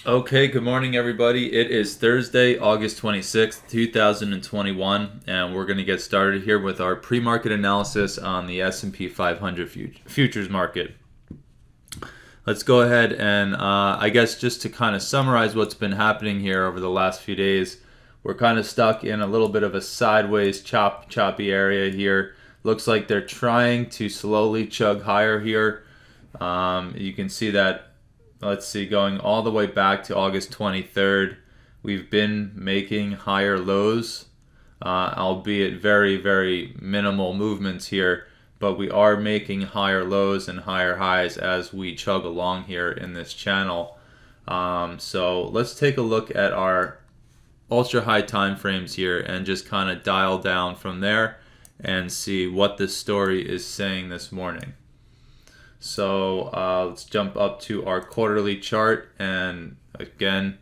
Okay, good morning, everybody. It is Thursday, August 26th, 2021, and we're going to get started here with our pre-market analysis on the S&P 500 futures market. Let's go ahead and I guess just to kind of summarize what's been happening here over the last few days, we're kind of stuck in a little bit of a sideways choppy area here. Looks like they're trying to slowly chug higher here. You can see that. Let's see, going all the way back to August 23rd, we've been making higher lows, albeit very, very minimal movements here, but we are making higher lows and higher highs as we chug along here in this channel. So let's take a look at our ultra high time frames here and just kind of dial down from there and see what this story is saying this morning. So let's jump up to our quarterly chart, and again,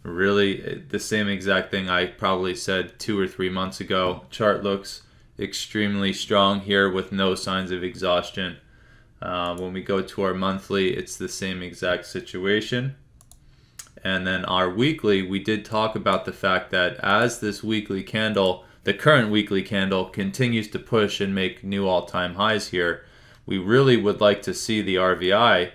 really the same exact thing I probably said 2 or 3 months ago. Chart looks extremely strong here with no signs of exhaustion. When we go to our monthly, it's the same exact situation. And then our weekly, we did talk about the fact that as this weekly candle, the current weekly candle, continues to push and make new all-time highs here, we really would like to see the RVI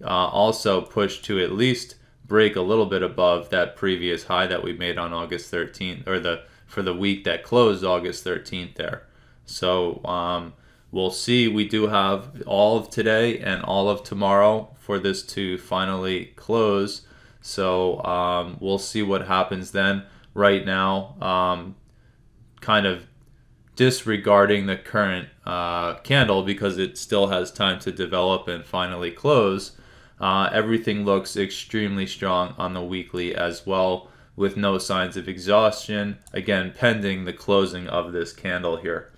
also push to at least break a little bit above that previous high that we made on August 13th, or for the week that closed August 13th there. So we'll see. We do have all of today and all of tomorrow for this to finally close. So we'll see what happens then. Right now, kind of disregarding the current candle because it still has time to develop and finally close. Everything looks extremely strong on the weekly as well, with no signs of exhaustion, again pending the closing of this candle here.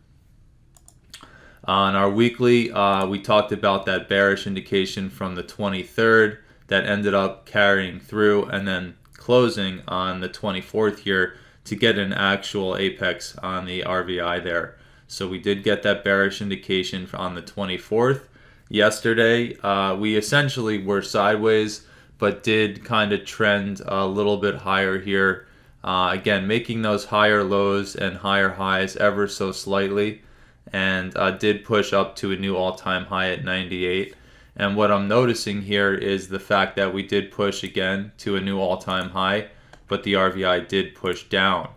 On our weekly, we talked about that bearish indication from the 23rd that ended up carrying through and then closing on the 24th here to get an actual apex on the RVI there. So we did get that bearish indication on the 24th. Yesterday, we essentially were sideways, but did kind of trend a little bit higher here. Again, making those higher lows and higher highs ever so slightly, and did push up to a new all-time high at 98. And what I'm noticing here is the fact that we did push again to a new all-time high, but the RVI did push down.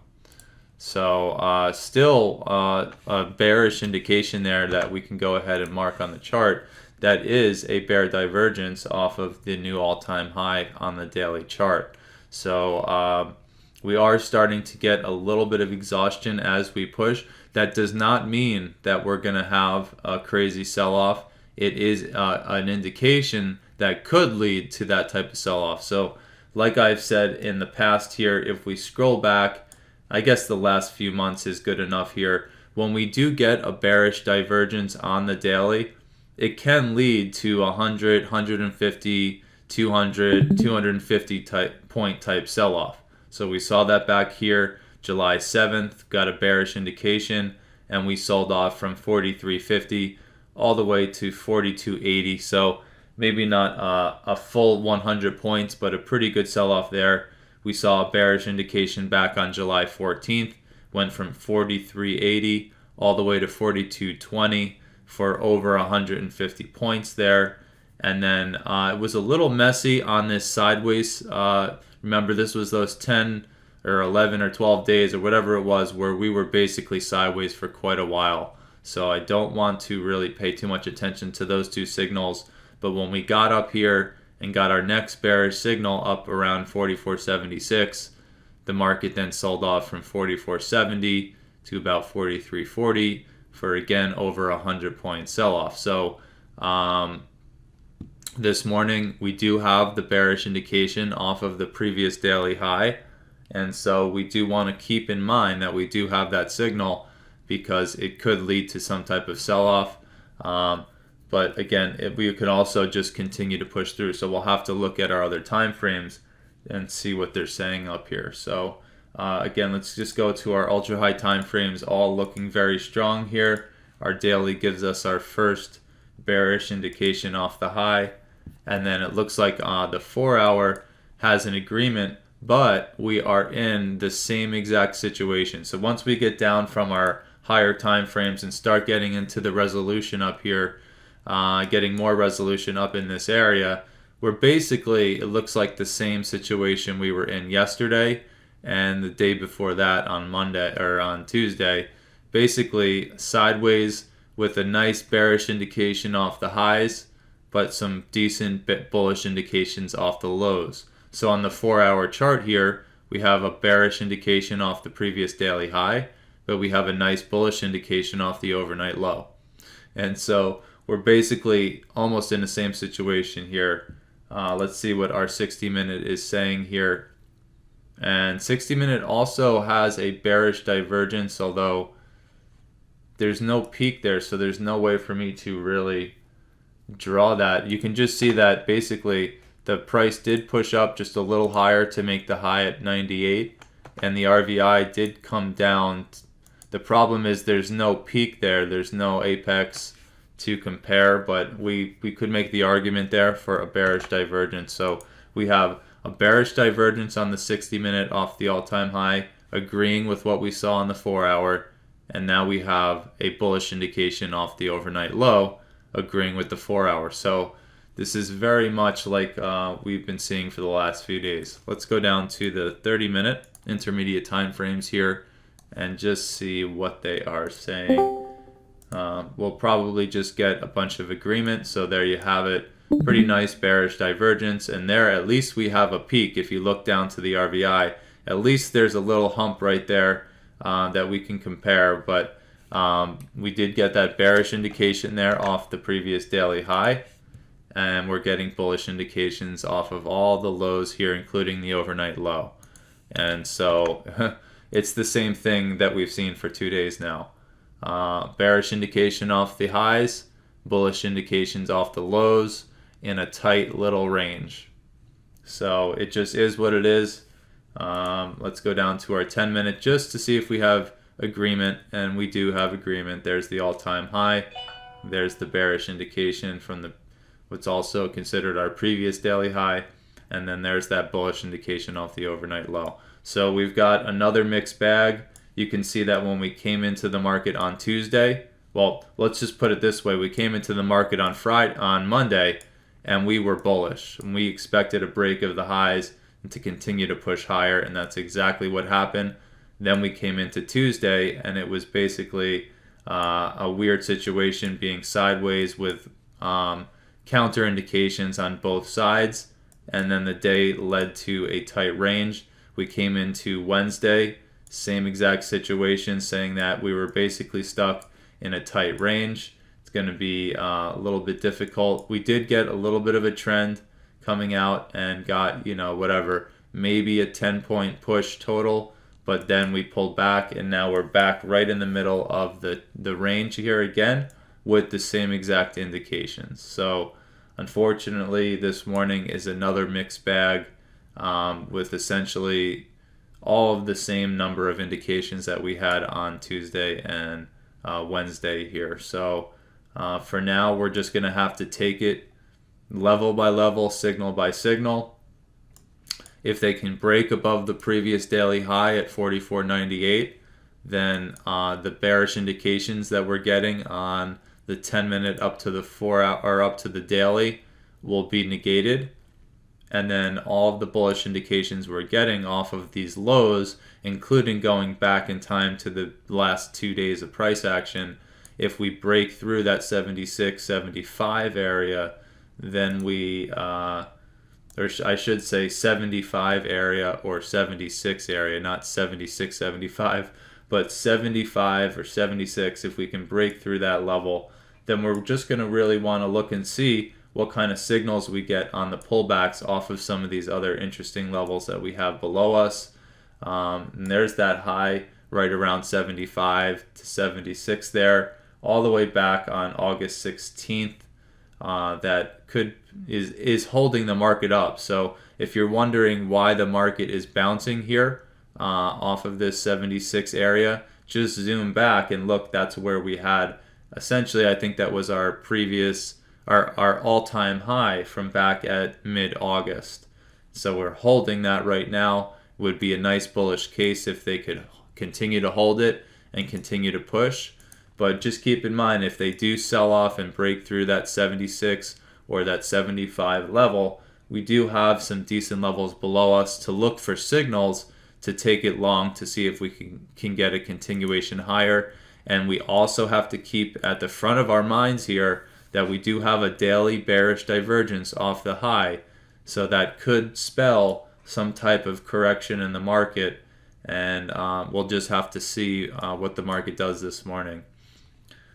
So still a bearish indication there that we can go ahead and mark on the chart. That is a bear divergence off of the new all-time high on the daily chart. So we are starting to get a little bit of exhaustion as we push. That does not mean that we're going to have a crazy sell-off. It is an indication that could lead to that type of sell-off. So like I've said in the past here, if we scroll back, I guess the last few months is good enough here. When we do get a bearish divergence on the daily, it can lead to 100, 150, 200, 250 point type sell-off. So we saw that back here, July 7th, got a bearish indication, and we sold off from 43.50 all the way to 42.80. So maybe not a full 100 points, but a pretty good sell-off there. We saw a bearish indication back on July 14th, went from 43.80 all the way to 42.20 for over 150 points there. And then it was a little messy on this sideways. Remember, this was those 10 or 11 or 12 days or whatever it was where we were basically sideways for quite a while. So I don't want to really pay too much attention to those two signals. But when we got up here and got our next bearish signal up around 44.76, the market then sold off from 44.70 to about 43.40 for, again, over 100-point sell-off. So this morning we do have the bearish indication off of the previous daily high. And so we do want to keep in mind that we do have that signal because it could lead to some type of sell-off. But again, we could also just continue to push through. So we'll have to look at our other time frames and see what they're saying up here. So again, let's just go to our ultra high time frames, all looking very strong here. Our daily gives us our first bearish indication off the high. And then it looks like the 4 hour has an agreement, but we are in the same exact situation. So once we get down from our higher time frames and start getting into the resolution up here, getting more resolution up in this area, we're basically, it looks like the same situation we were in yesterday and the day before that on Monday or on Tuesday. Basically sideways with a nice bearish indication off the highs, but some decent bullish indications off the lows. So on the 4-hour chart here, we have a bearish indication off the previous daily high, but we have a nice bullish indication off the overnight low. And so we're basically almost in the same situation here. Let's see what our 60-minute is saying here. And 60-minute also has a bearish divergence, although there's no peak there, so there's no way for me to really draw that. You can just see that basically the price did push up just a little higher to make the high at 98, and the RVI did come down. The problem is there's no peak there, there's no apex to compare, but we could make the argument there for a bearish divergence. So we have a bearish divergence on the 60-minute off the all-time high, agreeing with what we saw on the 4-hour, and now we have a bullish indication off the overnight low, agreeing with the 4-hour. So this is very much like we've been seeing for the last few days. Let's go down to the 30-minute intermediate time frames here and just see what they are saying. We'll probably just get a bunch of agreement. So there you have it. Pretty nice bearish divergence, and there at least we have a peak. If you look down to the RVI, at least there's a little hump right there that we can compare, but we did get that bearish indication there off the previous daily high, and we're getting bullish indications off of all the lows here, including the overnight low. And so it's the same thing that we've seen for 2 days now. Bearish indication off the highs, bullish indications off the lows in a tight little range. So it just is what it is. Let's go down to our 10-minute just to see if we have agreement, and we do have agreement. There's the all-time high. There's the bearish indication from the what's also considered our previous daily high, and then there's that bullish indication off the overnight low. So we've got another mixed bag. You can see that when we came into the market on Tuesday, well, let's just put it this way. We came into the market on Monday, and we were bullish. And we expected a break of the highs and to continue to push higher, and that's exactly what happened. Then we came into Tuesday, and it was basically a weird situation, being sideways with counter indications on both sides, and then the day led to a tight range. We came into Wednesday, same exact situation, saying that we were basically stuck in a tight range. It's going to be a little bit difficult. We did get a little bit of a trend coming out and got, whatever, maybe a 10-point push total, but then we pulled back, and now we're back right in the middle of the range here again with the same exact indications. So unfortunately, this morning is another mixed bag with essentially all of the same number of indications that we had on Tuesday and Wednesday here. So for now, we're just going to have to take it level by level, signal by signal. If they can break above the previous daily high at 44.98, then the bearish indications that we're getting on the 10-minute up to the 4-hour or up to the daily will be negated. And then all of the bullish indications we're getting off of these lows, including going back in time to the last 2 days of price action, if we break through that 76, 75 area, then we, or I should say 75 area or 76 area, not 76, 75, but 75 or 76, if we can break through that level, then we're just going to really want to look and see what kind of signals we get on the pullbacks off of some of these other interesting levels that we have below us. And there's that high right around 75 to 76 there, all the way back on August 16th. That is holding the market up. So if you're wondering why the market is bouncing here off of this 76 area, just zoom back and look. That's where we had essentially, I think that was our previous our all-time high from back at mid-August. So we're holding that right now. Would be a nice bullish case if they could continue to hold it and continue to push. But just keep in mind, if they do sell off and break through that 76 or that 75 level, we do have some decent levels below us to look for signals to take it long to see if we can get a continuation higher. And we also have to keep at the front of our minds here that we do have a daily bearish divergence off the high. So that could spell some type of correction in the market. And we'll just have to see what the market does this morning.